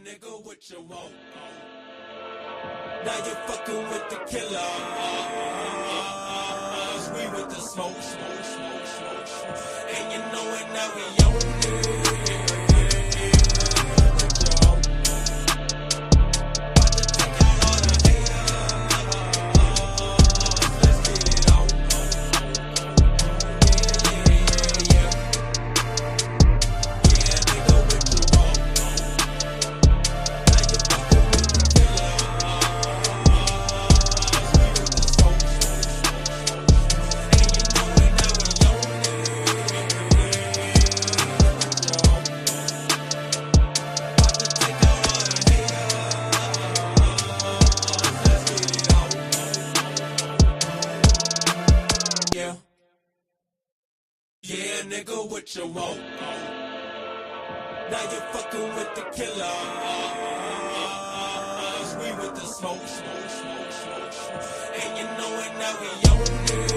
nigga, what you want? Now you fucking with the killers. We with the smoke. And you know it, now we own it. Yeah, nigga, what you want? Now you fucking with the killers. We with the smoke. And you know it, now we own it.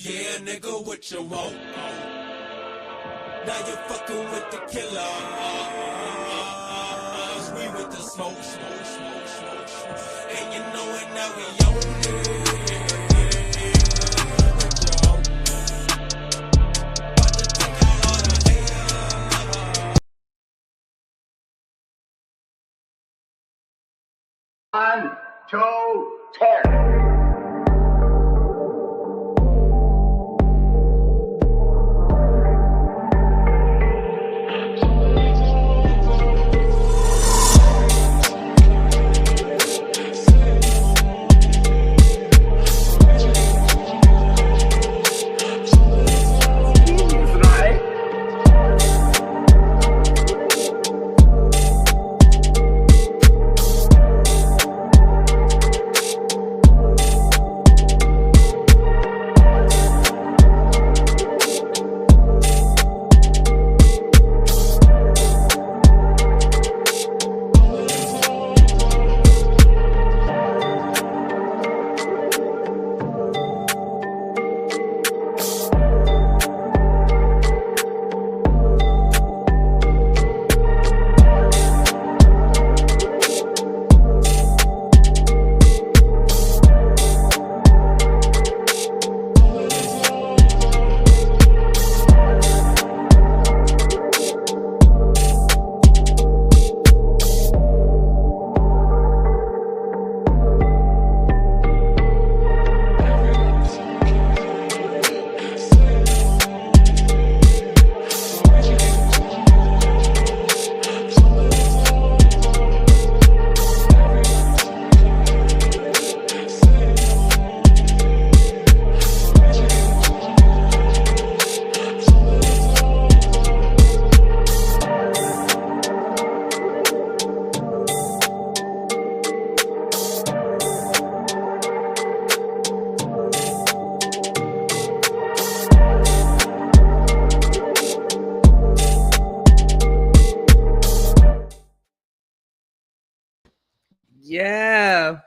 Yeah, nigga, what you want? Now you fucking with the killers. We with the smoke. And you know it, now we own it. One, two, 10. Yeah.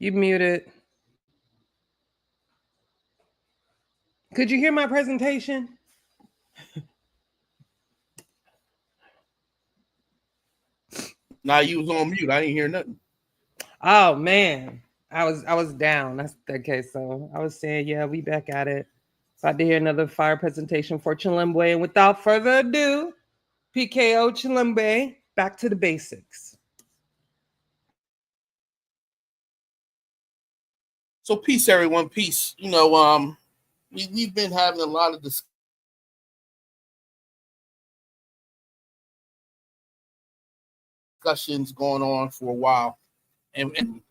You muted. Could you hear my presentation? Nah, you was on mute. I didn't hear nothing. Oh man, I was down. That's okay. So I was saying, yeah, we back at it. About to hear another fire presentation for Chilimbe, and without further ado, PKO Chilimbe, back to the basics. So peace, everyone. Peace. We've been having a lot of discussions going on for a while, and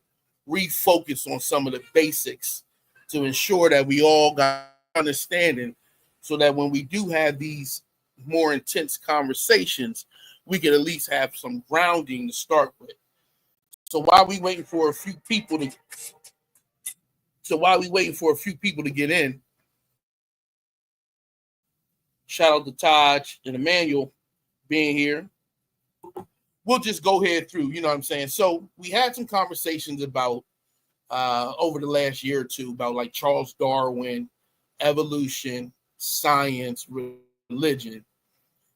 refocus on some of the basics to ensure that we all got understanding, so that when we do have these more intense conversations, we can at least have some grounding to start with. So while we waiting for a few people to get in, shout out to Taj and Emmanuel being here. We'll just go ahead through, you know what I'm saying? So we had some conversations about over the last year or two about like Charles Darwin, evolution, science, religion.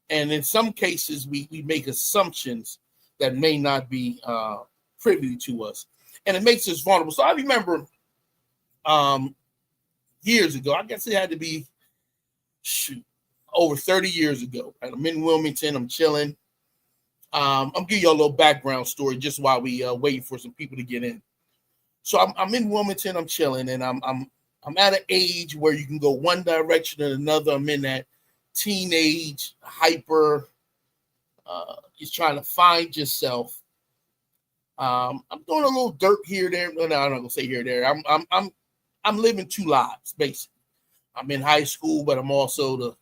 And in some cases, we make assumptions that may not be privy to us. And it makes us vulnerable. So I remember years ago, I guess it had to be over 30 years ago. I'm in Wilmington, I'm chilling. I'm giving you a little background story just while we waiting for some people to get in. So I'm in Wilmington, I'm chilling, and I'm at an age where you can go one direction or another. I'm in that teenage hyper. You're trying to find yourself. I'm doing a little dirt here, there. No, I'm not gonna say here, there. I'm living two lives basically. I'm in high school, but I'm also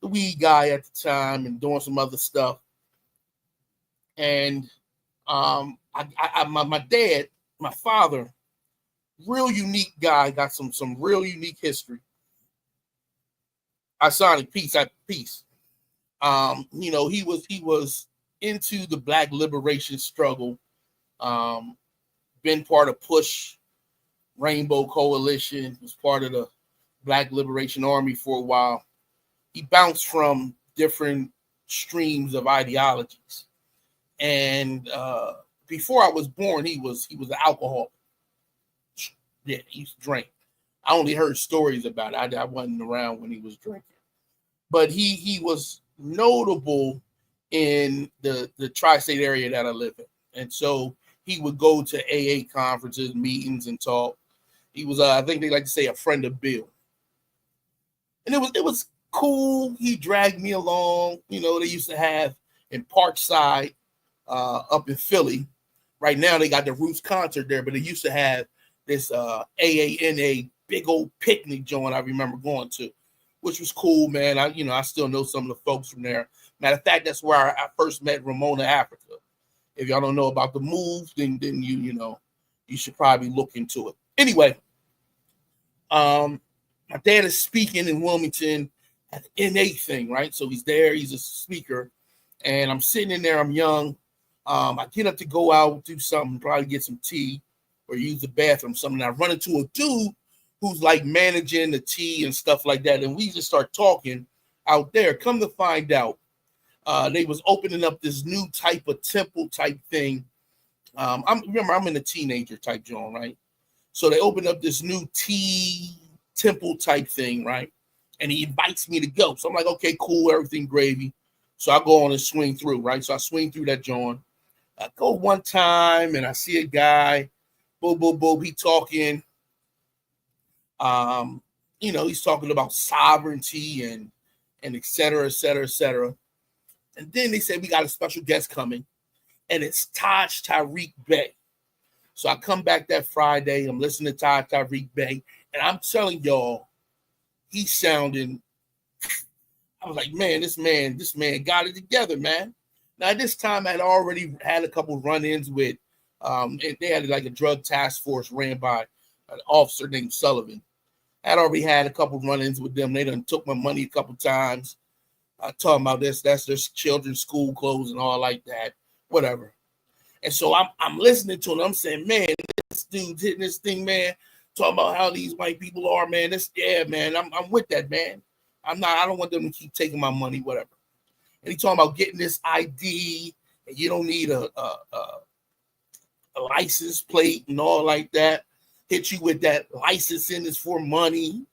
the weed guy at the time and doing some other stuff. And my dad, my father, real unique guy, got some real unique history. I saw it peace at peace. He was into the Black liberation struggle. Been part of Push Rainbow Coalition, was part of the Black Liberation Army for a while. He bounced from different streams of ideologies. And before I was born, he was an alcoholic. Yeah, he used to drink. I only heard stories about it. I wasn't around when he was drinking. But he was notable in the tri-state area that I live in. And so he would go to AA conferences, meetings, and talk. He was, I think they like to say, a friend of Bill. And it was cool. He dragged me along. They used to have in Parkside, up in Philly. Right now they got the Roots concert there, but they used to have this AANA big old picnic joint I remember going to, which was cool, man. I still know some of the folks from there. Matter of fact, that's where I first met Ramona Africa. If y'all don't know about the move, then you should probably look into it. Anyway, my dad is speaking in Wilmington at the NA thing, right? So he's there, he's a speaker, and I'm sitting in there, I'm young. I get up to go out, do something, probably get some tea or use the bathroom, something. I run into a dude who's like managing the tea and stuff like that. And we just start talking out there. Come to find out, they was opening up this new type of temple type thing. I'm in a teenager type joint, right? So they opened up this new tea temple type thing, right? And he invites me to go. So I'm like, okay, cool, everything gravy. So I go on and swing through, right? So I swing through that joint. I go one time and I see a guy, boom, boom, boom, he talking. He's talking about sovereignty and et cetera, et cetera, et cetera. And then they said, we got a special guest coming, and it's Taj Tariq Bey. So I come back that Friday, I'm listening to Taj Tariq Bey, and I'm telling y'all, he's sounding, I was like, man, this man got it together, man. Now, at this time, I'd already had a couple run-ins with, they had like a drug task force ran by an officer named Sullivan. I'd already had a couple run-ins with them. They done took my money a couple times. Talking about this, that's their children's school clothes and all like that, whatever. And so I'm listening to it. I'm saying, man, this dude's hitting this thing, man. Talking about how these white people are, man. Man. I'm with that, man. I don't want them to keep taking my money, whatever. And he talking about getting this ID. and you don't need a license plate and all like that. Hit you with that licensing is for money,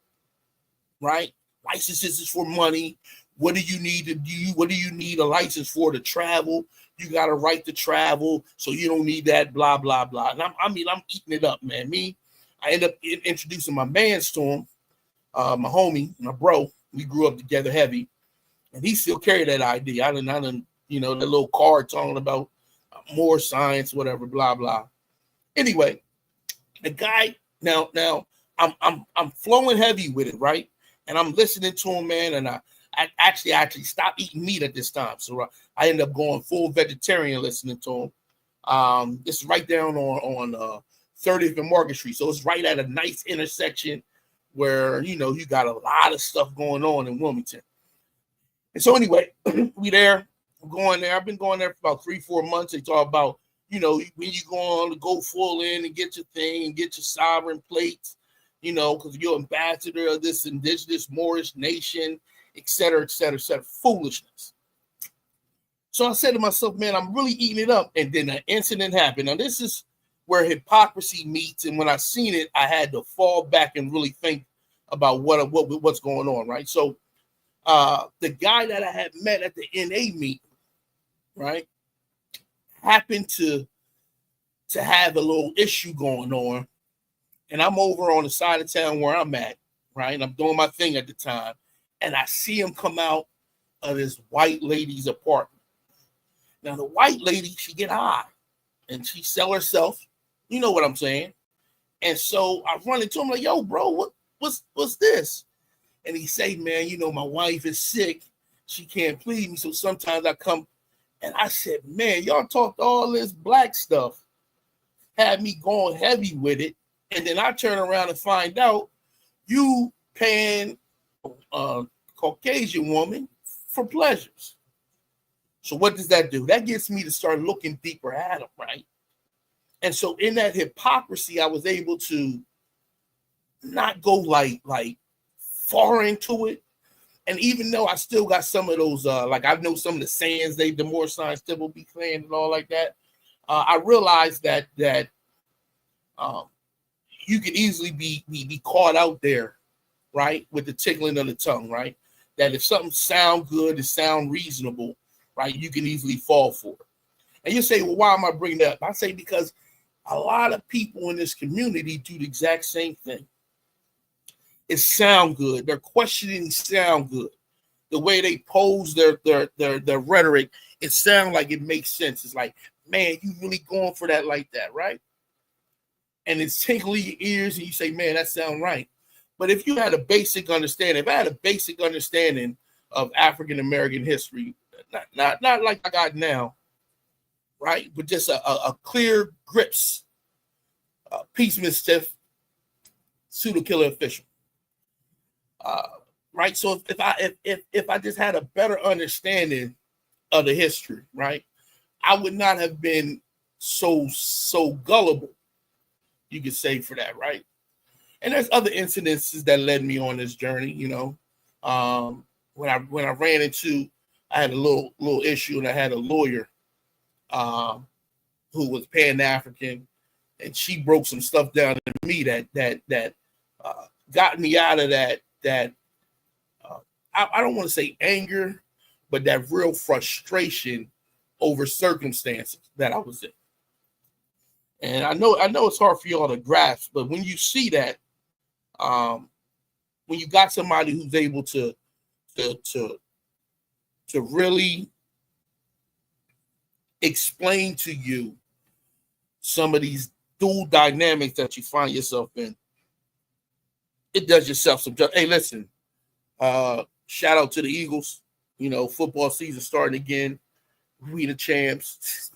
right? Licenses is for money. What do you need to do? What do you need a license for to travel? You got a right to travel, so you don't need that, blah, blah, blah. And I'm eating it up, man. I end up introducing my man to him, my homie, my bro. We grew up together heavy, and he still carried that ID. I didn't, you know, that little card talking about more science, whatever, blah, blah. Anyway, the guy, now I'm flowing heavy with it, right? And I'm listening to him, man, and I actually stopped eating meat at this time. So I ended up going full vegetarian listening to him. This is right down on 30th and Market Street. So it's right at a nice intersection where, you know, you got a lot of stuff going on in Wilmington. And so anyway, we there, I'm going there. I've been going there for about 3-4 months. They talk about, you know, when you go on to go full in and get your thing and get your sovereign plates, you know, because you're ambassador of this indigenous Moorish nation, et cetera, et cetera, et cetera. Foolishness. So I said to myself, man, I'm really eating it up. And then an incident happened. Now, this is where hypocrisy meets. And when I seen it, I had to fall back and really think about what's going on, right? So the guy that I had met at the NA meeting, right, happened to have a little issue going on. And I'm over on the side of town where I'm at, right? And I'm doing my thing at the time. And I see him come out of this white lady's apartment. Now, the white lady, she get high and she sell herself. You know what I'm saying? And so I run into him like, yo, bro, what's this? And he say, man, you know, my wife is sick. She can't please me. So sometimes I come. And I said, man, y'all talked all this black stuff. Had me going heavy with it. And then I turn around and find out you paying a Caucasian woman for pleasures. So what does that do? That gets me to start looking deeper at him, right? And so in that hypocrisy, I was able to not go like far into it. And even though I still got some of those, like I know some of the sayings the more science still will be saying and all like that, I realized that you could easily be caught out there, right, with the tickling of the tongue, right? That if something sound good, it sound reasonable, right, you can easily fall for it. And you say, well, why am I bringing that up? I say because a lot of people in this community do the exact same thing. It sound good. Their questioning sound good. The way they pose their rhetoric, it sounds like it makes sense. It's like, man, you really going for that like that, right? And it's tickling your ears, and you say, man, that sounds right. But if you had a basic understanding, if I had a basic understanding of African American history, not like I got now, right? But just a clear grips, policeman stiff, pseudo killer official. Right. So if I just had a better understanding of the history, right, I would not have been so gullible, you could say, for that, right? And there's other incidences that led me on this journey, you know. When I ran into, I had a little issue, and I had a lawyer who was Pan-African, and she broke some stuff down to me that got me out of that I don't want to say anger, but that real frustration over circumstances that I was in. And I know it's hard for y'all to grasp, but when you see that, when you got somebody who's able to really explain to you some of these dual dynamics that you find yourself in, it does yourself some justice. Hey, listen, shout out to the Eagles. You know, football season starting again. We the champs.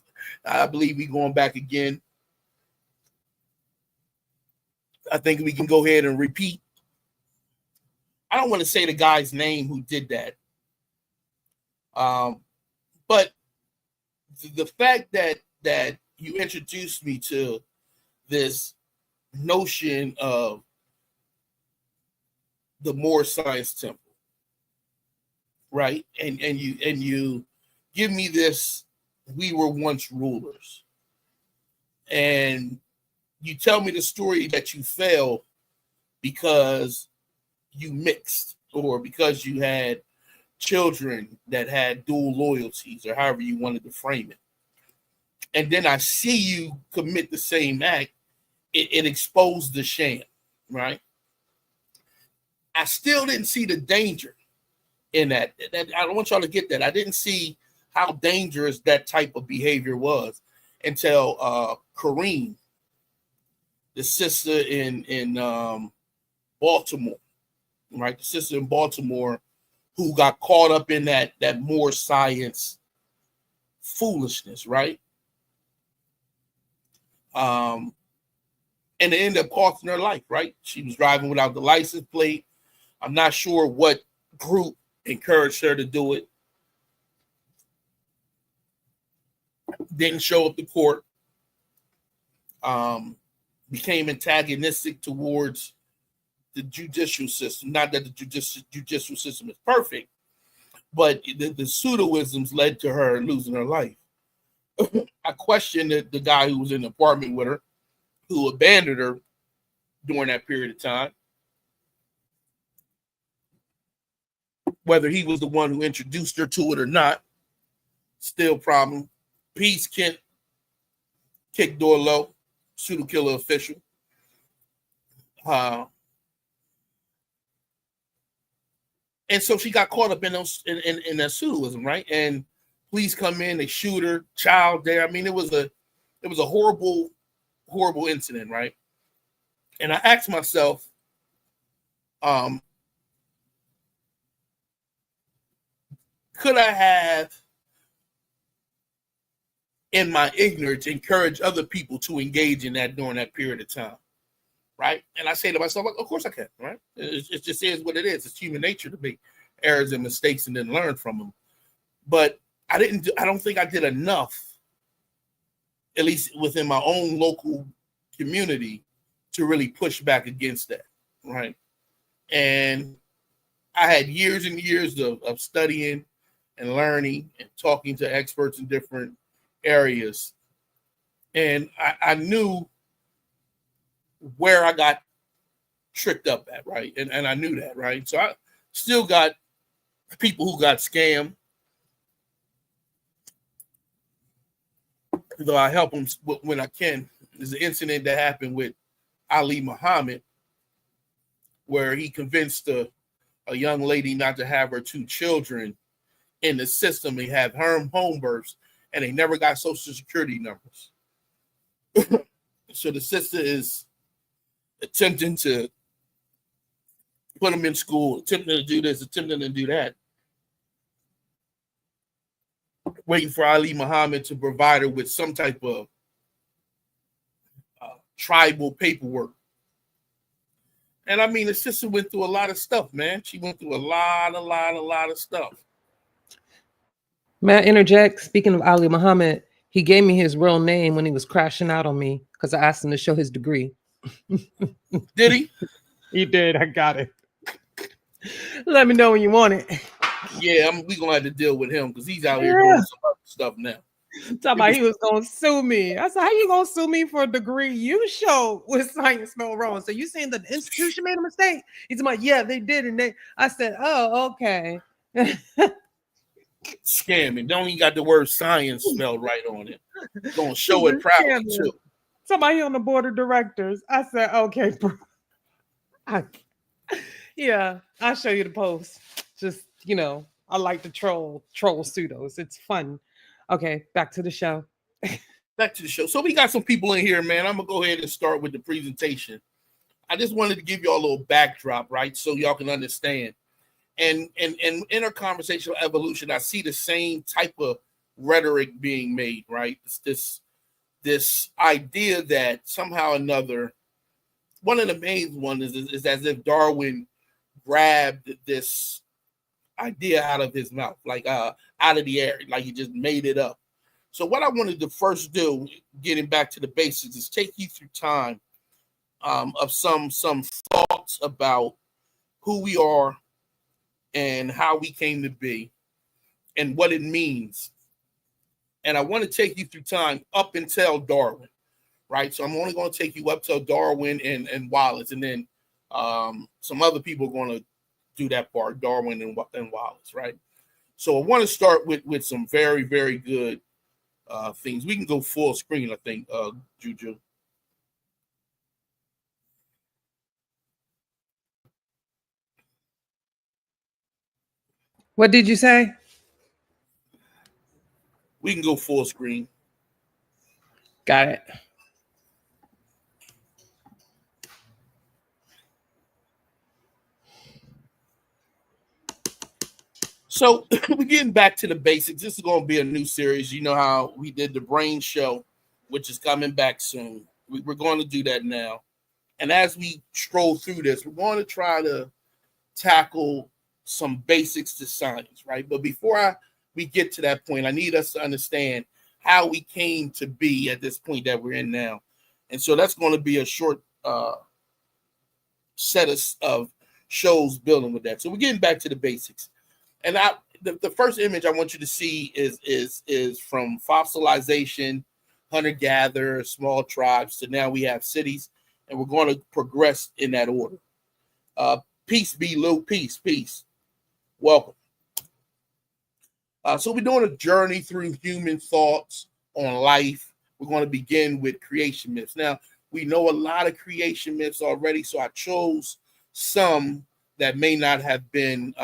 I believe we going back again. I think we can go ahead and repeat. I don't want to say the guy's name who did that. But the fact that you introduced me to this notion of the Moore Science Temple, right? And you give me this we were once rulers. And you tell me the story that you failed because you mixed or because you had children that had dual loyalties or however you wanted to frame it. And then I see you commit the same act. It exposed the sham, right? I still didn't see the danger in that. I don't want y'all to get that. I didn't see how dangerous that type of behavior was until Kareem, the sister in Baltimore, right? The sister in Baltimore who got caught up in that more science foolishness, right? And it ended up costing her life, right? She was driving without the license plate. I'm not sure what group encouraged her to do it. Didn't show up to court. Became antagonistic towards the judicial system. Not that the judicial system is perfect, but the pseudoisms led to her losing her life. I questioned the guy who was in the apartment with her, who abandoned her during that period of time, whether he was the one who introduced her to it or not. Still problem. Peace Kent, kick door low, pseudo killer official. And so she got caught up in those in that pseudoism, right? And police come in, they shoot her, child there. I mean, it was a horrible incident, right? And I asked myself, could I have, in my ignorance, encouraged other people to engage in that during that period of time, right? And I say to myself, of course I can, right? It just is what it is. It's human nature to make errors and mistakes and then learn from them. But I don't think I did enough, at least within my own local community, to really push back against that, right? And I had years and years of studying and learning and talking to experts in different areas. And I knew where I got tricked up at, right? And I knew that, right? So I still got people who got scammed, though I help them when I can. There's an incident that happened with Ali Muhammad where he convinced a young lady not to have her 2 children in the system and have her home births, and they never got social security numbers. So the sister is attempting to put them in school, attempting to do this, attempting to do that, waiting for Ali Muhammad to provide her with some type of tribal paperwork. And I mean, the sister went through a lot of stuff, man. She went through a lot of stuff. May I interject? Speaking of Ali Muhammad, he gave me his real name when he was crashing out on me because I asked him to show his degree. Did he? He did. I got it. Let me know when you want it. Yeah, we gonna have to deal with him because he's out here doing some other stuff now. Talking about he was gonna sue me. I said, how you gonna sue me for a degree you showed with science spelled wrong? So you saying that the institution made a mistake? He's like, yeah, they did. And I said, oh, okay. Scamming. Don't even got the word science spelled right on it. Gonna show it proudly too. Somebody on the board of directors. I said, okay, bro. Yeah, I'll show you the post. Just, I like to troll pseudos. It's fun. Okay, back to the show. Back to the show. So we got some people in here, man. I'm gonna go ahead and start with the presentation. I just wanted to give y'all a little backdrop, right? So y'all can understand. And in our conversational evolution, I see the same type of rhetoric being made, right? This idea that somehow or another, one of the main ones is as if Darwin grabbed this idea out of his mouth, like out of the air, like he just made it up. So what I wanted to first do, getting back to the basics, is take you through time of some thoughts about who we are and how we came to be and what it means And I want to take you through time up until Darwin, right? So I'm only going to take you up till Darwin and Wallace, and then some other people are going to do that part, Darwin and Wallace, right? So I want to start with some very, very good things. We can go full screen, I think, Juju. What did you say? We can go full screen. Got it. So we're getting back to the basics. This is going to be a new series. You know how we did the Brain Show, which is coming back soon. We're going to do that now. And as we stroll through this, we're going to try to tackle some basics to science, right? But before we get to that point, I need us to understand how we came to be at this point that we're in now. And so that's going to be a short set of shows building with that. So we're getting back to the basics. And the first image I want you to see is from fossilization, hunter-gatherer, small tribes, to now we have cities, and we're going to progress in that order. Peace be Lou, peace. Welcome. So we're doing a journey through human thoughts on life. We're going to begin with creation myths. Now, we know a lot of creation myths already, so I chose some that may not have been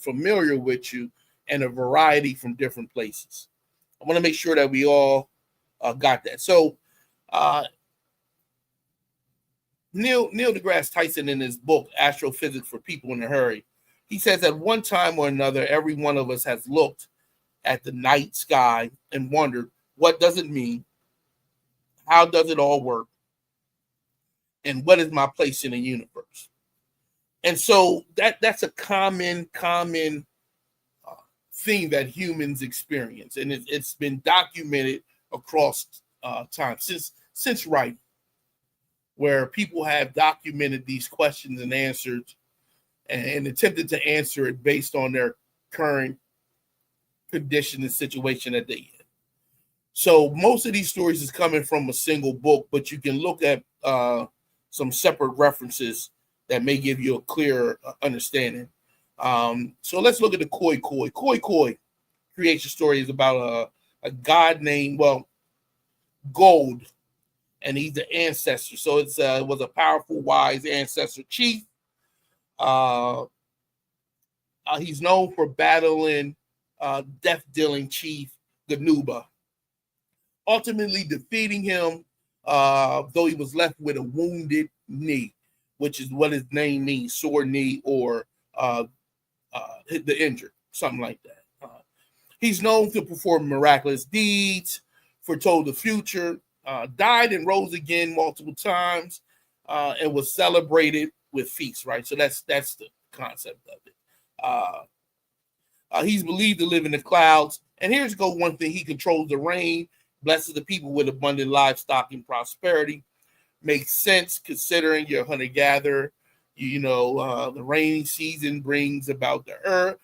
familiar with you, and a variety from different places. I want to make sure that we all got that. So Neil deGrasse Tyson, in his book, Astrophysics for People in a Hurry, he says at one time or another, every one of us has looked at the night sky and wondered, what does it mean? How does it all work? And what is my place in the universe? And so that's a common thing that humans experience, and it's been documented across time since writing, where people have documented these questions and answers and attempted to answer it based on their current condition and situation that they're in. So most of these stories is coming from a single book, but you can look at some separate references that may give you a clearer understanding. So let's look at the Khoi Khoi. Khoi Khoi creation story is about a god named, Gold, and he's the ancestor. So it was a powerful, wise ancestor chief. He's known for battling death-dealing chief Ganuba, ultimately defeating him, though he was left with a wounded knee, which is what his name means, sore knee, or the injured, something like that. He's known to perform miraculous deeds, foretold the future, died and rose again multiple times, and was celebrated with feasts, right? So that's the concept of it. He's believed to live in the clouds. And here's one thing: he controls the rain, blesses the people with abundant livestock and prosperity. Makes sense considering you're a hunter-gatherer. The rainy season brings about the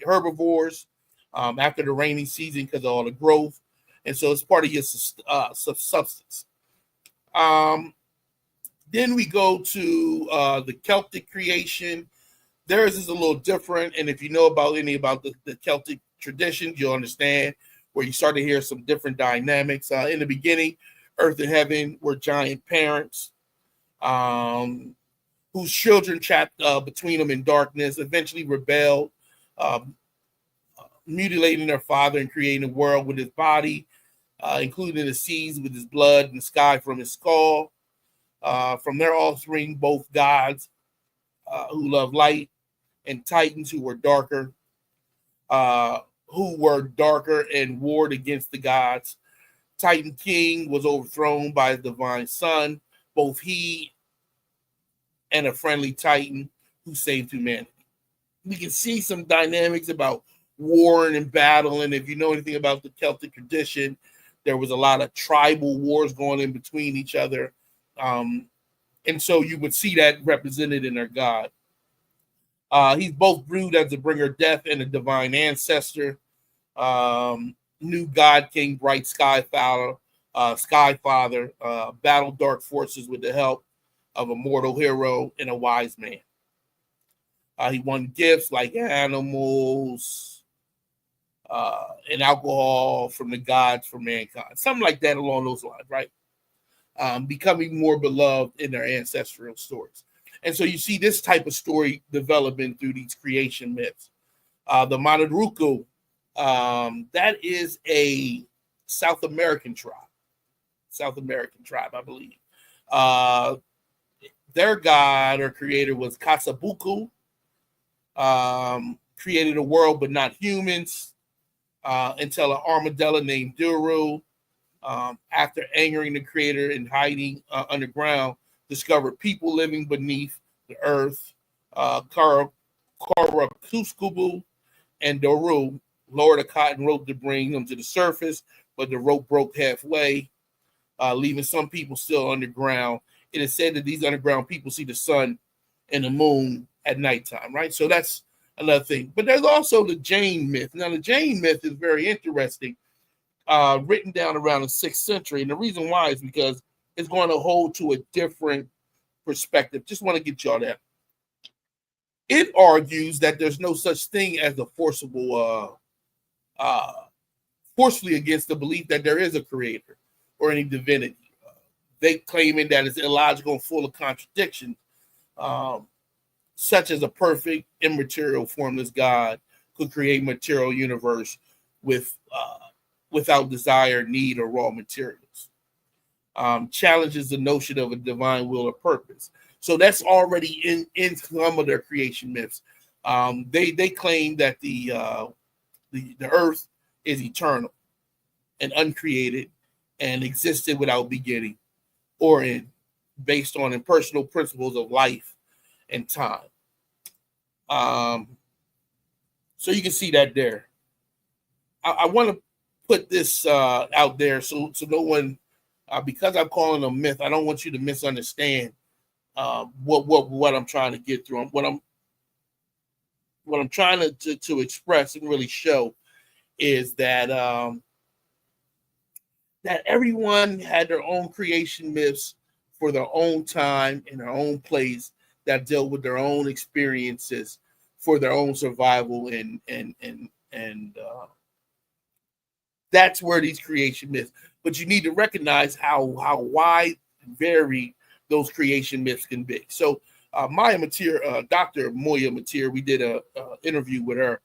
herbivores after the rainy season because of all the growth, and so it's part of your subsistence. Then we go to the Celtic creation. Theirs is a little different, and if you know about the Celtic traditions, you'll understand where you start to hear some different dynamics. In the beginning, Earth and heaven were giant parents, whose children trapped between them in darkness, eventually rebelled, mutilating their father and creating a world with his body, including the seas with his blood and the sky from his skull. From their offspring, both gods who love light and titans who were darker and warred against the gods. Titan King was overthrown by his divine son, both he and a friendly Titan who saved humanity. We can see some dynamics about warring and battling. If you know anything about the Celtic tradition, there was a lot of tribal wars going in between each other. And so you would see that represented in their god. He's both viewed as the bringer of death and a divine ancestor. New God King, bright Skyfather, battled dark forces with the help of a mortal hero and a wise man. He won gifts like animals and alcohol from the gods for mankind, something like that along those lines, right? Becoming more beloved in their ancestral stories. And so you see this type of story developing through these creation myths. The Manaruku, that is a South American tribe, I believe. Their god or creator was Kasabuku, created a world but not humans, until an armadillo named Duru, after angering the creator and hiding underground, discovered people living beneath the earth. Karakuskubu and Doru lowered a cotton rope to bring them to the surface, but the rope broke halfway, leaving some people still underground. It is said that these underground people see the sun and the moon at nighttime, right? So that's another thing. But there's also the Jain myth. Now, the Jain myth is very interesting, written down around the 6th century. And the reason why is because it's going to hold to a different perspective. Just want to get y'all that. It argues that there's no such thing as a forcefully against the belief that there is a creator or any divinity. They claiming that it's illogical and full of contradictions, such as a perfect, immaterial, formless God could create material universe without desire, need, or raw materials. Challenges the notion of a divine will or purpose. So that's already in some of their creation myths. They claim that the earth is eternal and uncreated and existed without beginning or end, based on impersonal principles of life and time. So you can see that there. I want to put this out there so no one, because I'm calling a myth, I don't want you to misunderstand what I'm trying to get through. What I'm trying to express and really show is that that everyone had their own creation myths for their own time in their own place that dealt with their own experiences for their own survival and that's where these creation myths. But you need to recognize how wide and varied those creation myths can be. So Maya Matir, Dr. Moya Matir, we did a interview with her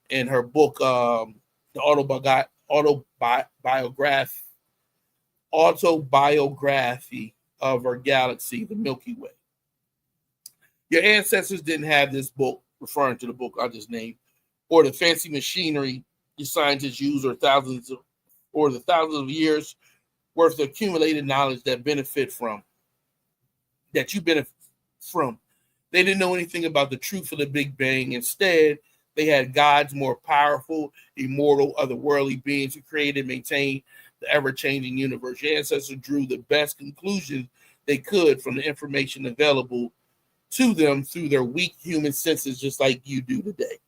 in her book, the autobiography of our galaxy, the Milky Way. Your ancestors didn't have this book, referring to the book I just named, or the fancy machinery your scientists use, or the thousands of years worth of accumulated knowledge that you benefit from. They didn't know anything about the truth of the Big Bang. Instead, they had gods, more powerful, immortal, otherworldly beings who created and maintained the ever-changing universe. Your ancestors drew the best conclusions they could from the information available to them through their weak human senses, just like you do today.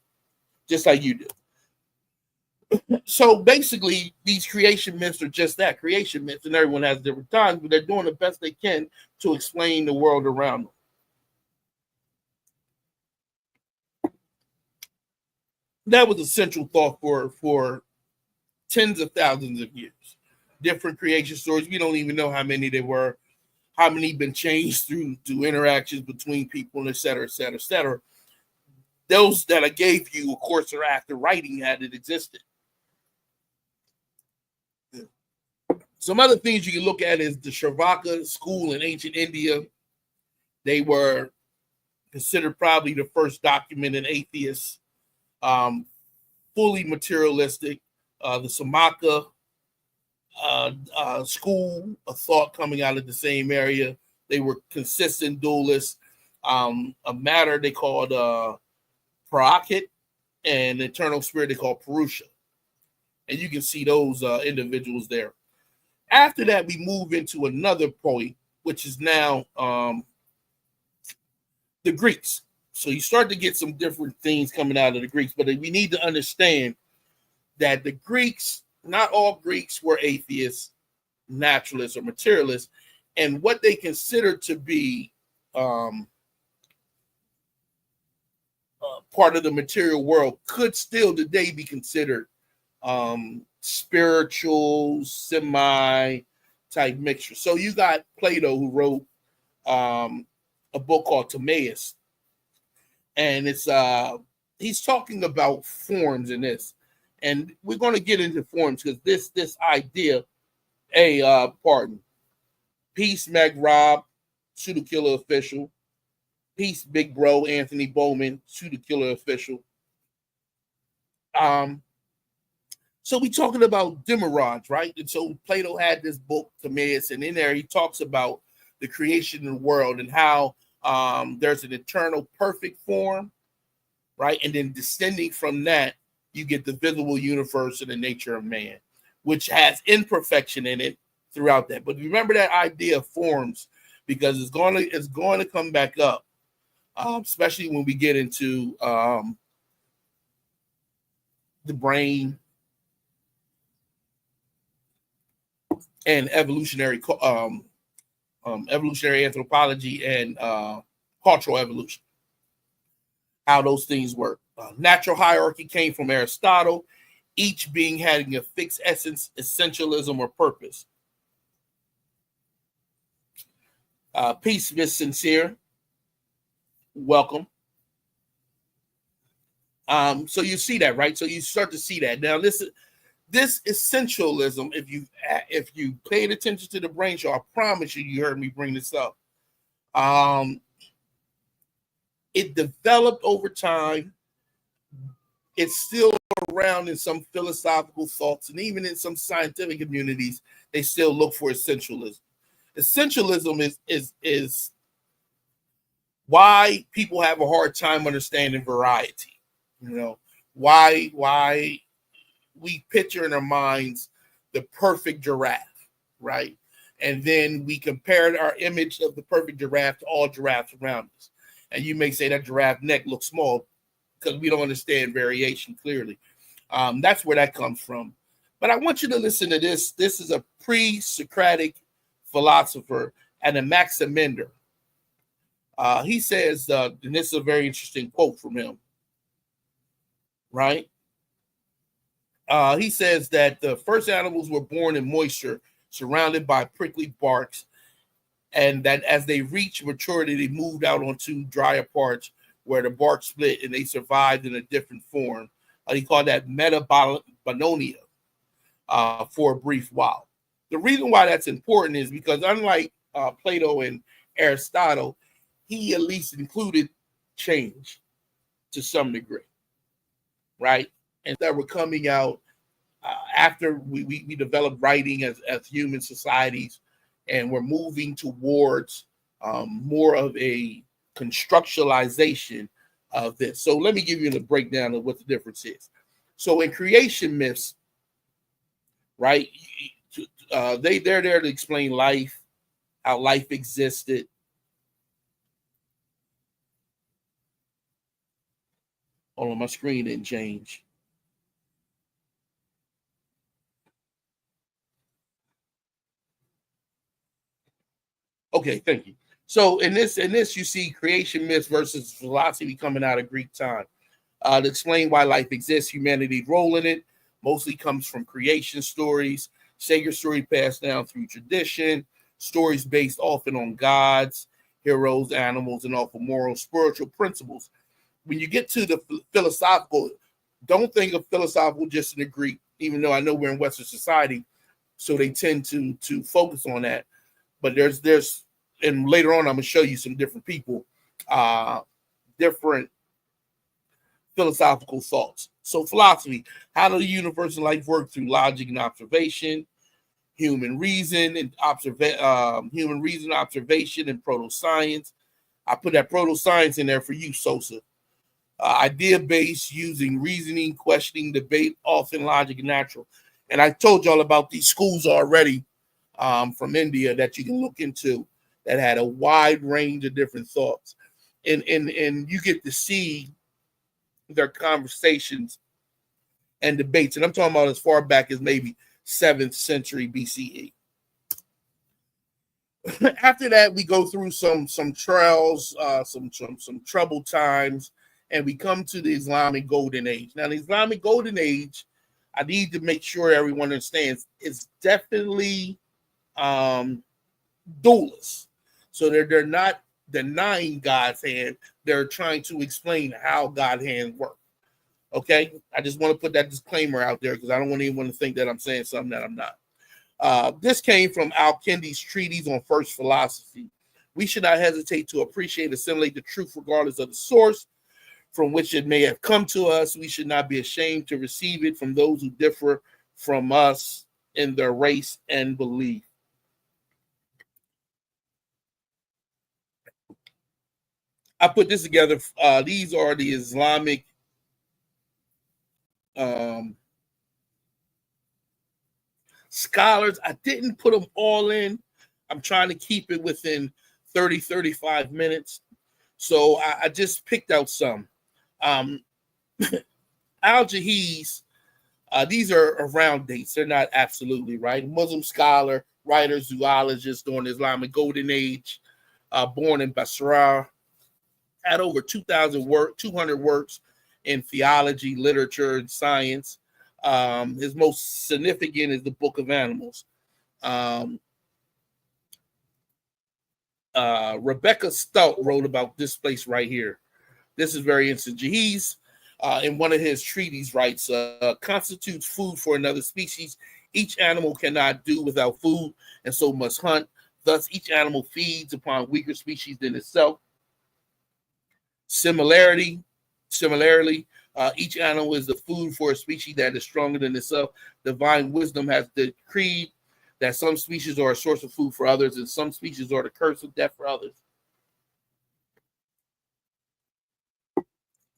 Just like you do. So basically, these creation myths are just that, creation myths, and everyone has different times, but they're doing the best they can to explain the world around them. That was a central thought for tens of thousands of years. Different creation stories. We don't even know how many there were, how many been changed through interactions between people, et cetera, et cetera, et cetera. Those that I gave you, of course, are after writing had it existed. Some other things you can look at is the Sravaka school in ancient India. They were considered probably the first documented atheists, fully materialistic. The Samaka school of thought coming out of the same area. They were consistent dualists. A matter they called Prakrit, and eternal spirit they called Purusha. And you can see those individuals there. After that, we move into another point, which is now the Greeks. So you start to get some different things coming out of the Greeks, but we need to understand that the Greeks, not all Greeks were atheists, naturalists, or materialists, and what they considered to be part of the material world could still today be considered spiritual, semi type mixture. So you got Plato, who wrote a book called Timaeus, and it's he's talking about forms in this, and we're going to get into forms because this idea, pardon, peace, Meg Rob, pseudo killer official, peace, big bro, Anthony Bowman, pseudo killer official. So we talking about Demirage, right? And so Plato had this book, Timaeus, and in there he talks about the creation of the world and how there's an eternal perfect form, right? And then descending from that, you get the visible universe and the nature of man, which has imperfection in it throughout that. But remember that idea of forms, because it's going to come back up, especially when we get into the brain and evolutionary anthropology and cultural evolution, how those things work. Natural hierarchy came from Aristotle, each being having a fixed essence, essentialism, or purpose. Peace, Miss Sincere. Welcome. So you see that, right? So you start to see that. Now, this essentialism, if you paid attention to the brain show, I promise you heard me bring this up. It developed over time. It's still around in some philosophical thoughts, and even in some scientific communities, they still look for essentialism. Essentialism is why people have a hard time understanding variety. You know, why we picture in our minds the perfect giraffe, right? And then we compare our image of the perfect giraffe to all giraffes around us. And you may say that giraffe neck looks small because we don't understand variation clearly. That's where that comes from. But I want you to listen to this. This is a pre-Socratic philosopher and a Maximinder. He says, and this is a very interesting quote from him, right? He says that the first animals were born in moisture, surrounded by prickly barks, and that as they reached maturity, they moved out onto drier parts where the bark split and they survived in a different form. He called that metabononia for a brief while. The reason why that's important is because unlike Plato and Aristotle, he at least included change to some degree, right? And that were coming out after we developed writing as human societies, and we're moving towards more of a constructualization of this. So let me give you the breakdown of what the difference is. So in creation myths, right, they're there to explain life, how life existed. Hold on, my screen didn't change. Okay, thank you. So in this, you see creation myths versus philosophy coming out of Greek time. To explain why life exists, humanity's role in it mostly comes from creation stories, sacred story passed down through tradition, stories based often on gods, heroes, animals, and often moral, spiritual principles. When you get to the philosophical, don't think of philosophical just in the Greek, even though I know we're in Western society, so they tend to focus on that. But there's and later on I'm gonna show you some different people, different philosophical thoughts. So philosophy, how do the universe and life work? Through logic and observation, human reason and observation and proto-science. I put that proto-science in there for you, Sosa. Idea-based, using reasoning, questioning, debate, often logic and natural. And I told y'all about these schools already from India that you can look into that had a wide range of different thoughts. And you get to see their conversations and debates. And I'm talking about as far back as maybe 7th century BCE. After that, we go through some trials, some troubled times, and we come to the Islamic Golden Age. Now, the Islamic Golden Age, I need to make sure everyone understands, it's definitely dualist. So they're not denying God's hand. They're trying to explain how God's hand works. Okay? I just want to put that disclaimer out there because I don't want anyone to think that I'm saying something that I'm not. This came from Al-Kindi's treatise on first philosophy. We should not hesitate to appreciate and assimilate the truth regardless of the source from which it may have come to us. We should not be ashamed to receive it from those who differ from us in their race and belief. I put this together. These are the Islamic scholars. I didn't put them all in. I'm trying to keep it within 30, 35 minutes. So I just picked out some. Al-Jahiz, these are around dates. They're not absolutely right. Muslim scholar, writer, zoologist during the Islamic Golden Age, born in Basra, had over 200 works in theology, literature, and science. His most significant is the Book of Animals. Rebecca Stout wrote about this place right here. This is very interesting. Jahiz, in one of his treatises, writes, constitutes food for another species. Each animal cannot do without food and so must hunt. Thus, each animal feeds upon weaker species than itself. Similarly, each animal is the food for a species that is stronger than itself. Divine wisdom has decreed that some species are a source of food for others, and some species are the curse of death for others.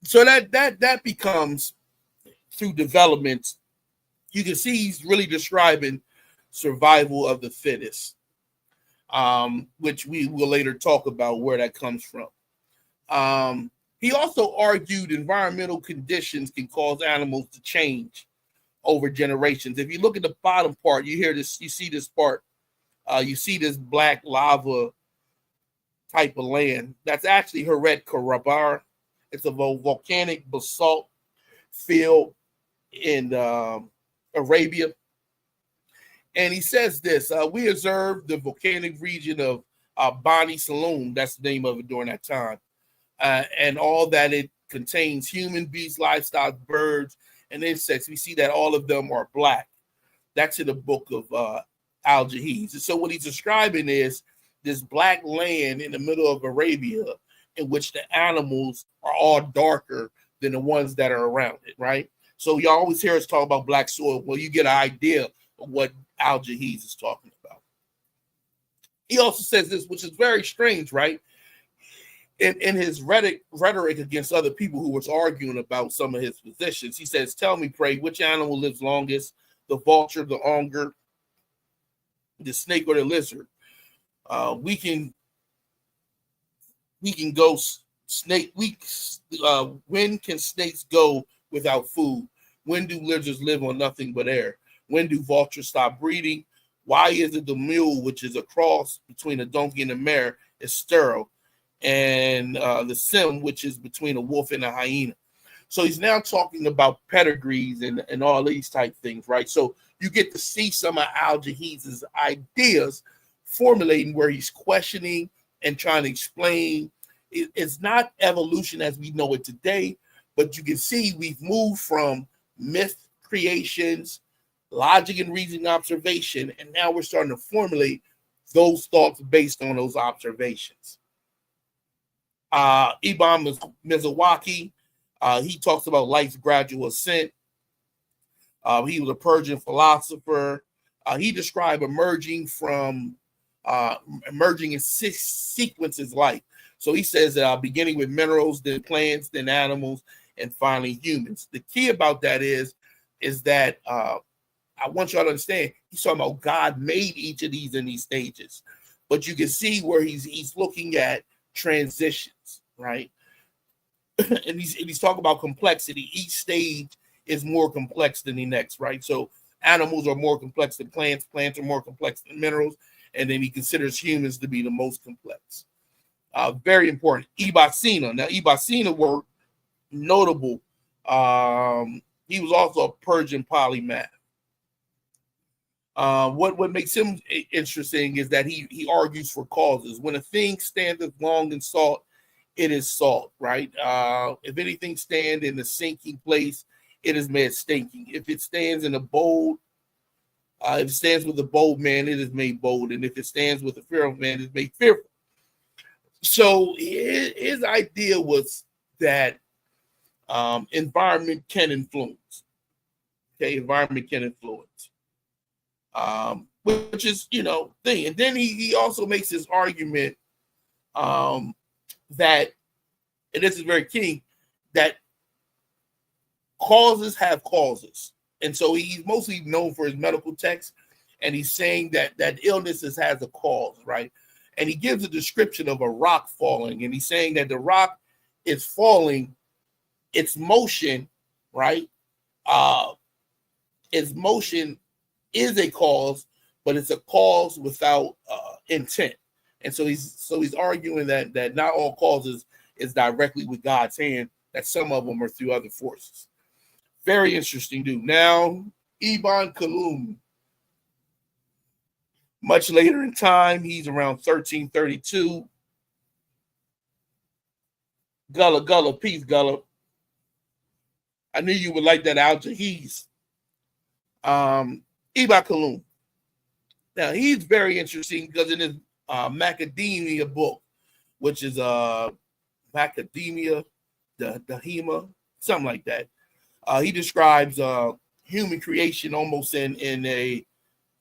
So that becomes, through development, you can see he's really describing survival of the fittest, which we will later talk about where that comes from. He also argued environmental conditions can cause animals to change over generations. If you look at the bottom part, you see this part. You see this black lava type of land. That's actually Heret Karabar. It's a volcanic basalt field in Arabia. And he says this, we observed the volcanic region of Bani Saloum, that's the name of it during that time, and all that it contains, human, beasts, livestock, birds, and insects. We see that all of them are black. That's in the book of Al-Jahiz. And so what he's describing is this black land in the middle of Arabia in which the animals are all darker than the ones that are around it, right? So you always hear us talk about black soil. Well, you get an idea of what Al-Jahiz is talking about. He also says this, which is very strange, right? In his rhetoric against other people who was arguing about some of his positions, he says, tell me, pray, which animal lives longest, the vulture, the onger, the snake, or the lizard? We can go snake. When can snakes go without food? When do lizards live on nothing but air? When do vultures stop breeding? Why is it the mule, which is a cross between a donkey and a mare, is sterile? And the sim, which is between a wolf and a hyena. So he's now talking about pedigrees and all these type things, right? So you get to see some of Al-Jahiz's ideas formulating where he's questioning and trying to explain. It's not evolution as we know it today, but you can see we've moved from myth creations, logic and reasoning observation, and now we're starting to formulate those thoughts based on those observations. Ibn Mizawaki, he talks about life's gradual ascent. He was a Persian philosopher. He described emerging in sequences life. So he says beginning with minerals, then plants, then animals, and finally humans. The key about that is that I want y'all to understand, he's talking about God made each of these in these stages. But you can see where he's looking at transitions, right? and he's talking about complexity. Each stage is more complex than the next, right? So animals are more complex than plants, plants are more complex than minerals, and then he considers humans to be the most complex. Very important. Ibacina. Now, Ibacina were notable. He was also a Persian polymath. What makes him interesting is that he argues for causes. When a thing standeth long in salt, it is salt, right? If anything stand in the sinking place, it is made stinking. If it stands in a bold, if it stands with a bold man, it is made bold. And if it stands with a fearful man, it is made fearful. So his idea was that environment can influence. Okay, environment can influence. Which is, thing. And then he also makes this argument that, and this is very key, that causes have causes. And so he's mostly known for his medical text, and he's saying that illnesses has a cause, right? And he gives a description of a rock falling, and he's saying that the rock is falling, its motion, right? Its motion is a cause, but it's a cause without intent. And so he's arguing that not all causes is directly with God's hand, that some of them are through other forces. Very interesting dude. Now, Ibn Khaldun, much later in time, he's around 1332. Gullah, peace, Gullah. I knew you would like that Al-Jahiz. Ibn Khaldun. Now, he's very interesting because in his Macadamia book, which is Macadamia, the Hema, something like that, he describes human creation almost in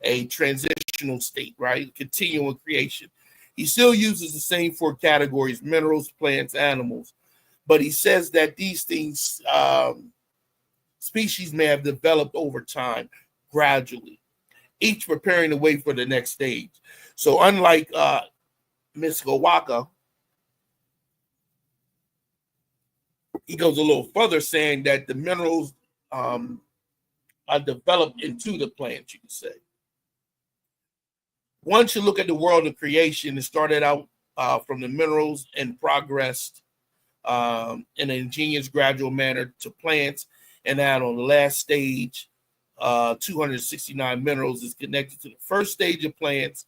a transitional state, right? Continual creation. He still uses the same four categories: minerals, plants, animals. But he says that these things, species may have developed over time, gradually, each preparing the way for the next stage. So unlike Miskowaka, he goes a little further, saying that the minerals are developed into the plants, you can say. One should look at the world of creation. It started out from the minerals and progressed in an ingenious, gradual manner to plants. And now on the last stage, 269 minerals is connected to the first stage of plants,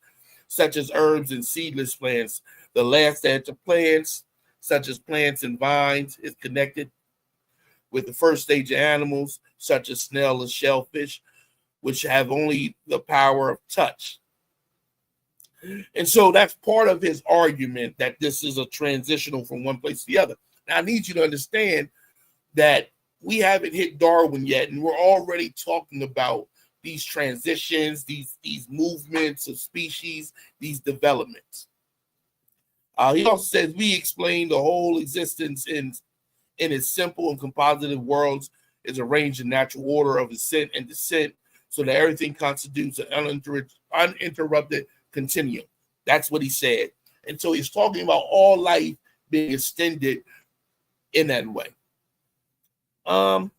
such as herbs and seedless plants. The last stage of plants, such as plants and vines, is connected with the first stage of animals, such as snail and shellfish, which have only the power of touch. And so that's part of his argument, that this is a transitional from one place to the other. Now, I need you to understand that we haven't hit Darwin yet, and we're already talking about these transitions, these movements of species, these developments. He also says we explain the whole existence in its simple and compositive worlds is arranged in natural order of ascent and descent, so that everything constitutes an uninterrupted continuum. That's what he said. And so he's talking about all life being extended in that way. I'm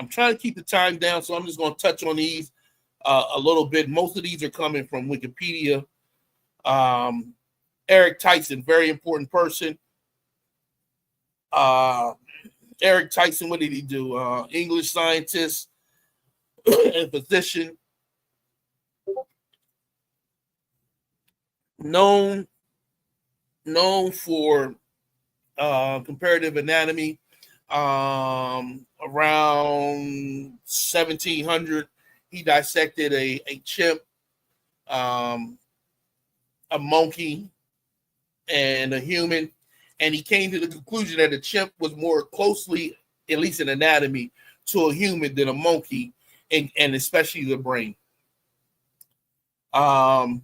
trying to keep the time down, so I'm just going to touch on these a little bit. Most of these are coming from Wikipedia. Eric Tyson, very important person. Eric Tyson, what did he do? English scientist and physician, known for comparative anatomy. Around 1700, he dissected a chimp, a monkey, and a human, and he came to the conclusion that a chimp was more closely, at least in anatomy, to a human than a monkey, and especially the brain. Carl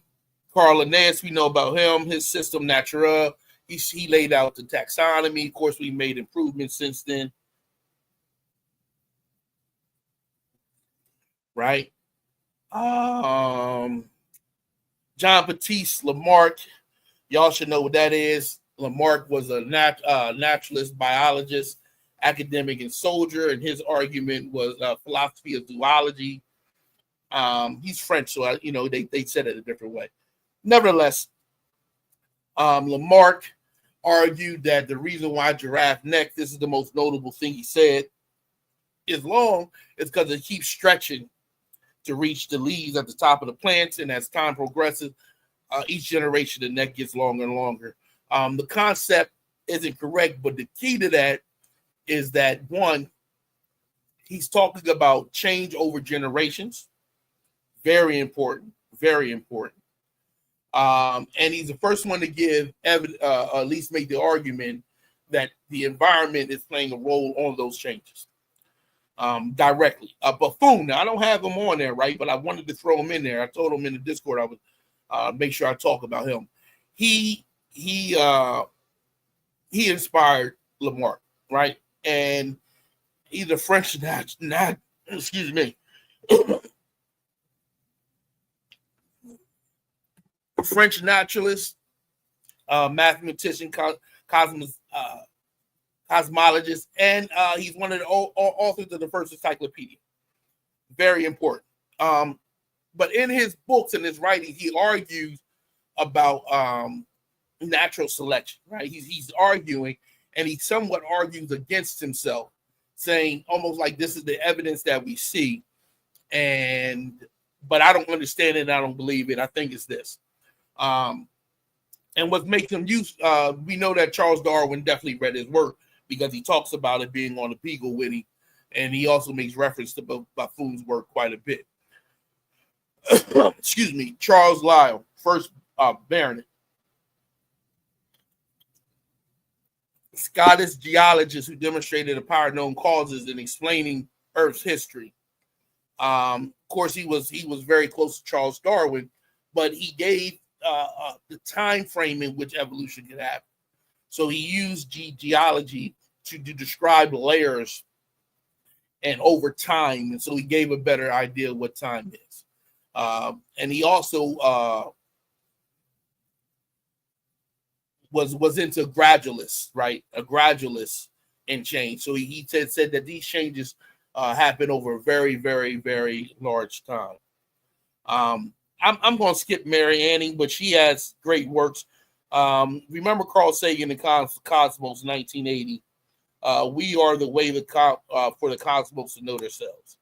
Linnaeus, we know about him, his System Naturae. He laid out the taxonomy. Of course, we made improvements since then. Right? John Baptiste Lamarck, y'all should know what that is. Lamarck was a naturalist, biologist, academic, and soldier, and his argument was philosophy of zoology. He's French, so they said it a different way. Nevertheless, Lamarck argued that the reason why giraffe neck, this is the most notable thing he said, is long is because it keeps stretching to reach the leaves at the top of the plants, and as time progresses, each generation the neck gets longer and longer. The concept isn't correct, but the key to that is that, one, he's talking about change over generations. Very important, very important. And he's the first one to give at least make the argument that the environment is playing a role on those changes directly. A buffoon. Now, I don't have him on there, right? But I wanted to throw him in there. I told him in the Discord I would make sure I talk about him. He inspired Lamarck, right? And he's a French excuse me. French naturalist, mathematician, cosmologist, and he's one of the authors of the first encyclopedia. Very important. But in his books and his writings, he argues about natural selection, right? He's arguing, and he somewhat argues against himself, saying almost like this is the evidence that we see, but I don't understand it, and I don't believe it. I think it's this. And what makes him we know that Charles Darwin definitely read his work because he talks about it being on the Beagle with him, and he also makes reference to Buffoon's work quite a bit. Excuse me, Charles Lyell, first baronet, Scottish geologist who demonstrated the power of known causes in explaining Earth's history. Of course, he was very close to Charles Darwin, but he gave the time frame in which evolution could happen. So he used geology to describe layers and over time, and so he gave a better idea of what time is. And he also was into gradualists, right? A gradualist in change. So he said that these changes happen over a very, very, very large time. I'm going to skip Mary Anning, but she has great works. Remember Carl Sagan in Cosmos 1980. We are the way for the cosmos to know themselves.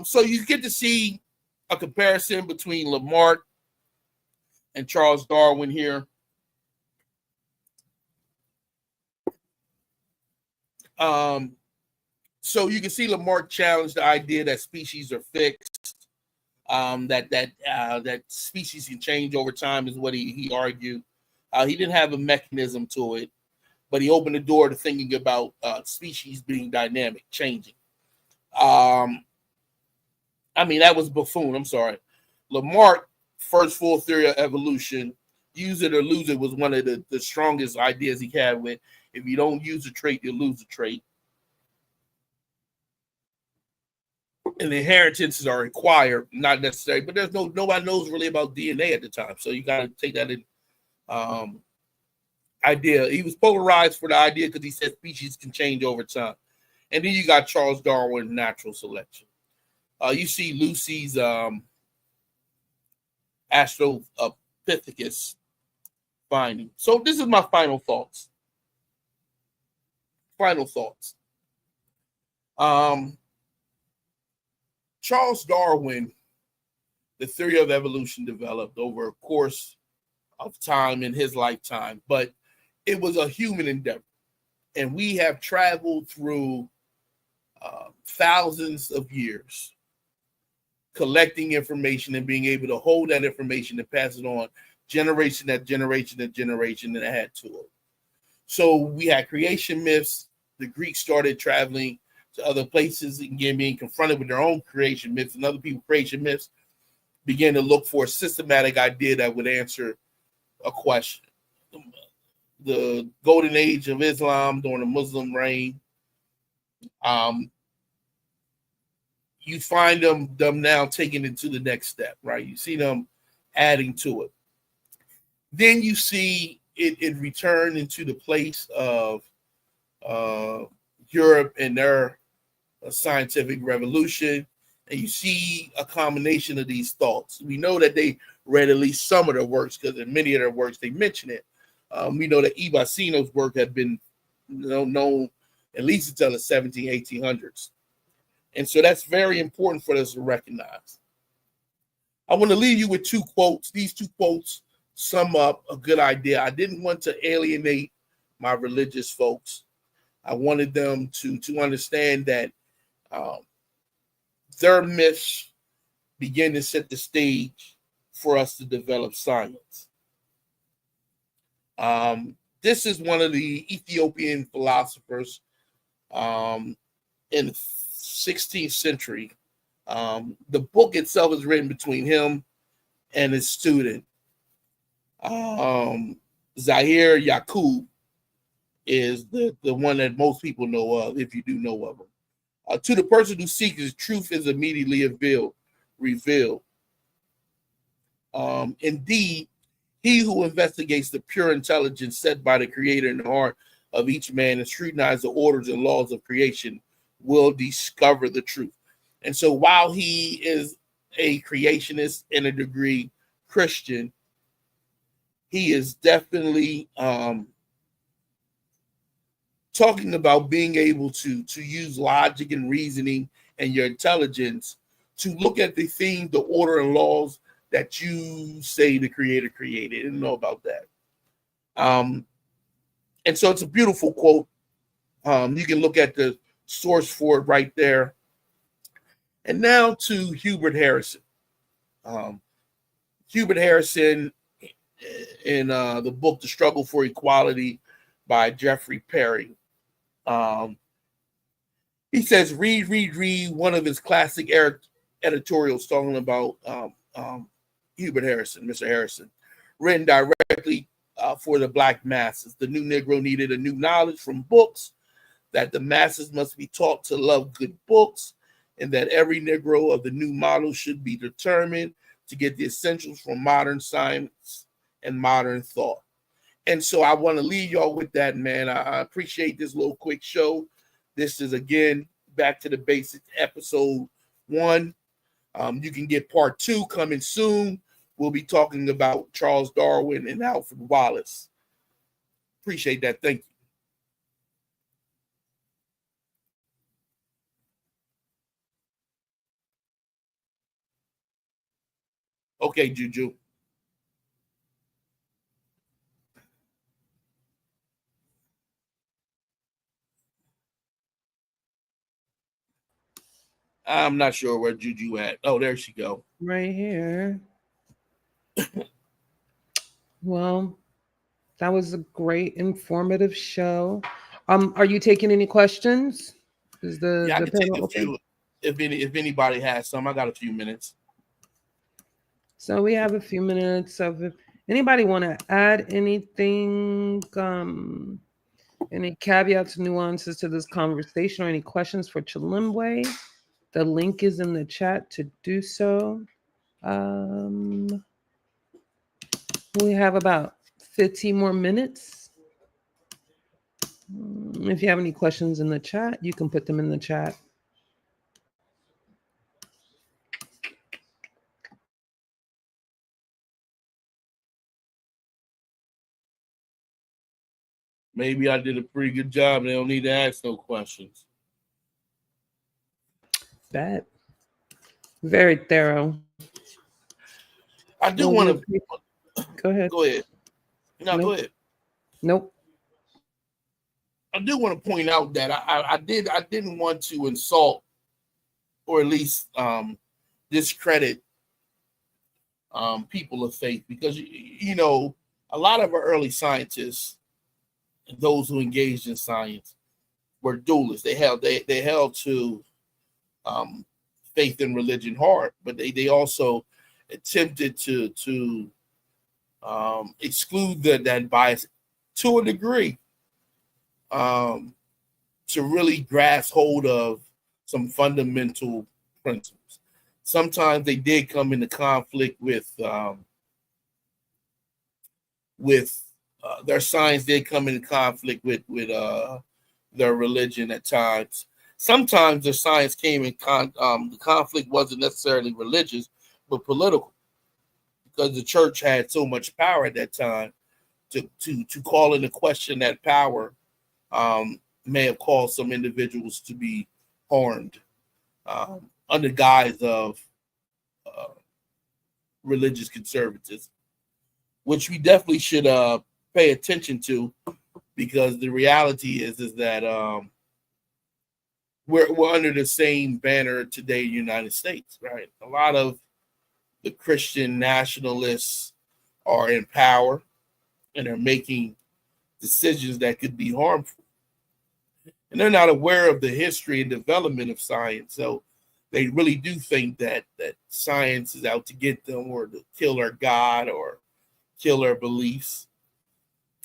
So you get to see a comparison between Lamarck and Charles Darwin here. So you can see Lamarck challenged the idea that species are fixed. That species can change over time is what he argued. He didn't have a mechanism to it, but he opened the door to thinking about species being dynamic, changing. That was Buffoon. I'm sorry. Lamarck, first full theory of evolution, use it or lose it, was one of the strongest ideas he had with, if you don't use a trait, you'll lose a trait. And inheritances are required, not necessary, but there's nobody knows really about DNA at the time. So you got to take that in idea. He was polarized for the idea because he said species can change over time. And then you got Charles Darwin, natural selection. You see Lucy's Australopithecus finding. So this is my final thoughts. Charles Darwin, the theory of evolution developed over a course of time in his lifetime, but it was a human endeavor. And we have traveled through thousands of years collecting information and being able to hold that information and pass it on generation that generation that generation that had to it. So we had creation myths. The Greeks started traveling to other places, again, being confronted with their own creation myths, and other people's creation myths began to look for a systematic idea that would answer a question. The golden age of Islam during the Muslim reign, you find them now taking it to the next step, right? You see them adding to it. Then you see it returned into the place of Europe and their scientific revolution. And you see a combination of these thoughts. We know that they read at least some of their works, because in many of their works they mention it. We know that Ibasino's work had been known at least until the 1800s. And so that's very important for us to recognize. I want to leave you with two quotes. These two quotes sum up a good idea. I didn't want to alienate my religious folks. I wanted them to understand that their myths begin to set the stage for us to develop science. This is one of the Ethiopian philosophers in the 16th century. The book itself is written between him and his student. Zahir Yaqub is the one that most people know of, if you do know of him. To the person who seeks his truth is immediately revealed. Indeed, he who investigates the pure intelligence set by the Creator in the heart of each man and scrutinize the orders and laws of creation will discover the truth. And so while he is a creationist and a degree Christian, he is definitely talking about being able to use logic and reasoning and your intelligence to look at the theme, the order and laws that you say the Creator created. I didn't know about that. And so it's a beautiful quote. You can look at the source for it right there. And now to Hubert Harrison. Hubert Harrison in the book, The Struggle for Equality by Jeffrey Perry. He says, read one of his classic editorials talking about Hubert Harrison, Mr. Harrison, written directly for the Black masses. The new Negro needed a new knowledge from books, that the masses must be taught to love good books, and that every Negro of the new model should be determined to get the essentials from modern science and modern thought. And so I want to leave y'all with that, man. I appreciate this little quick show. This is, again, Back to the Basics, episode 1. You can get part 2 coming soon. We'll be talking about Charles Darwin and Alfred Wallace. Appreciate that. Thank you. Okay, Juju. I'm not sure where Juju at. Oh, there she go. Right here. Well, that was a great informative show. Are you taking any questions? Is the I can panel take a open? few if anybody has some. I got a few minutes. So we have a few minutes of if anybody want to add anything, any caveats, nuances to this conversation, or any questions for Chilimwe, the link is in the chat to do so. We have about 15 more minutes. If you have any questions in the chat, you can put them in the chat. Maybe I did a pretty good job. They don't need to ask no questions. That very thorough. I do want to go ahead. Go ahead. No, nope. Go ahead. Nope. I do want to point out that I didn't want to insult or at least discredit people of faith, because you know a lot of our early scientists, those who engaged in science, were dualists. They held to faith and religion hard, but they also attempted to exclude that bias to a degree, to really grasp hold of some fundamental principles. Sometimes they did come into conflict with their science did come into conflict with their religion at times. Sometimes their science came in the conflict wasn't necessarily religious, but political, because the church had so much power at that time to call into question that power may have caused some individuals to be harmed under guise of religious conservatism, which we definitely should pay attention to, because the reality is that we're under the same banner today in the United States, right? A lot of the Christian nationalists are in power and are making decisions that could be harmful. And they're not aware of the history and development of science. So they really do think that science is out to get them, or to kill their God, or kill their beliefs.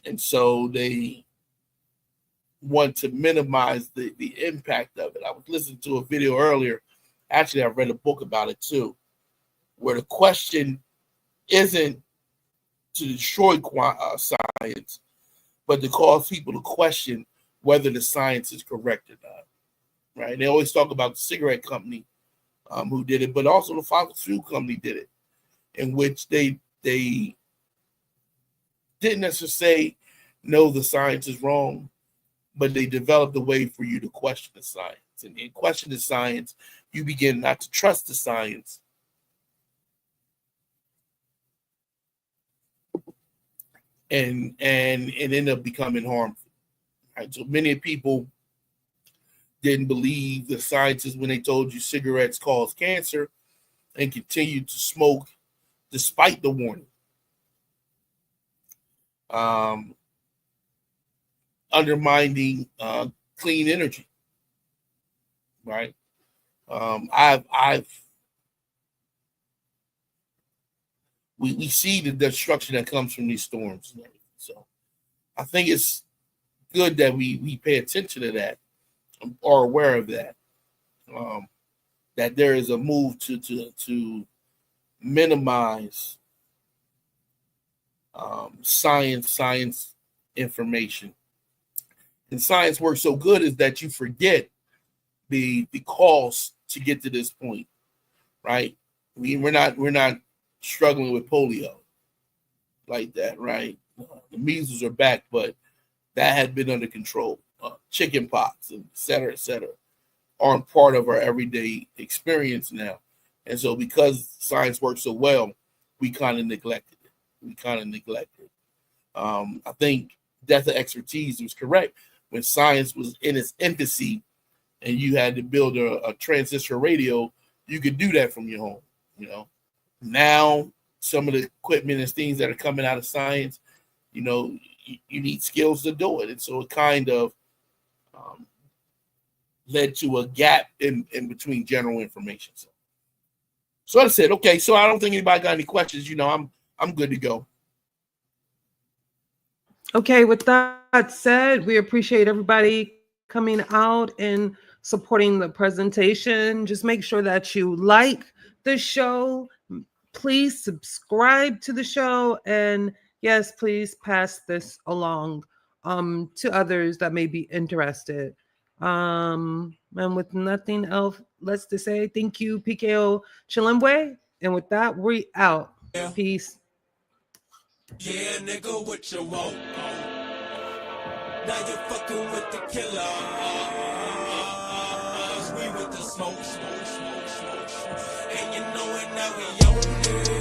And so they want to minimize the impact of it. I was listening to a video earlier. Actually, I read a book about it too, where the question isn't to destroy science, but to cause people to question whether the science is correct or not. Right? They always talk about the cigarette company who did it, but also the fossil fuel company did it, in which they didn't necessarily say, no, the science is wrong, but they developed a way for you to question the science. And in question the science, you begin not to trust the science. And it ended up becoming harmful. Right? So many people didn't believe the scientists when they told you cigarettes cause cancer, and continued to smoke despite the warning. Undermining clean energy, right? We see the destruction that comes from these storms. So I think it's good that we pay attention to that, or aware of that. That there is a move to minimize science information. And science works so good is that you forget the cost to get to this point, right? I mean, we're not struggling with polio like that, right? The measles are back, but that had been under control. Chicken pox, et cetera, aren't part of our everyday experience now. And so because science works so well, we kind of neglected it. I think Death of Expertise was correct. When science was in its infancy and you had to build a transistor radio, you could do that from your home. You know, now some of the equipment and things that are coming out of science, you know, you need skills to do it. And so it kind of led to a gap in between general information. So I said, okay, so I don't think anybody got any questions. You know, I'm good to go. Okay, with that said, we appreciate everybody coming out and supporting the presentation. Just make sure that you like the show. Please subscribe to the show. And yes, please pass this along to others that may be interested. And with nothing else, let's just say thank you, PKO Chilimbwe. And with that, we out. Peace. Yeah, nigga, what you want? Now you fucking with the killers. We with the smoke. And you know it, now we own it.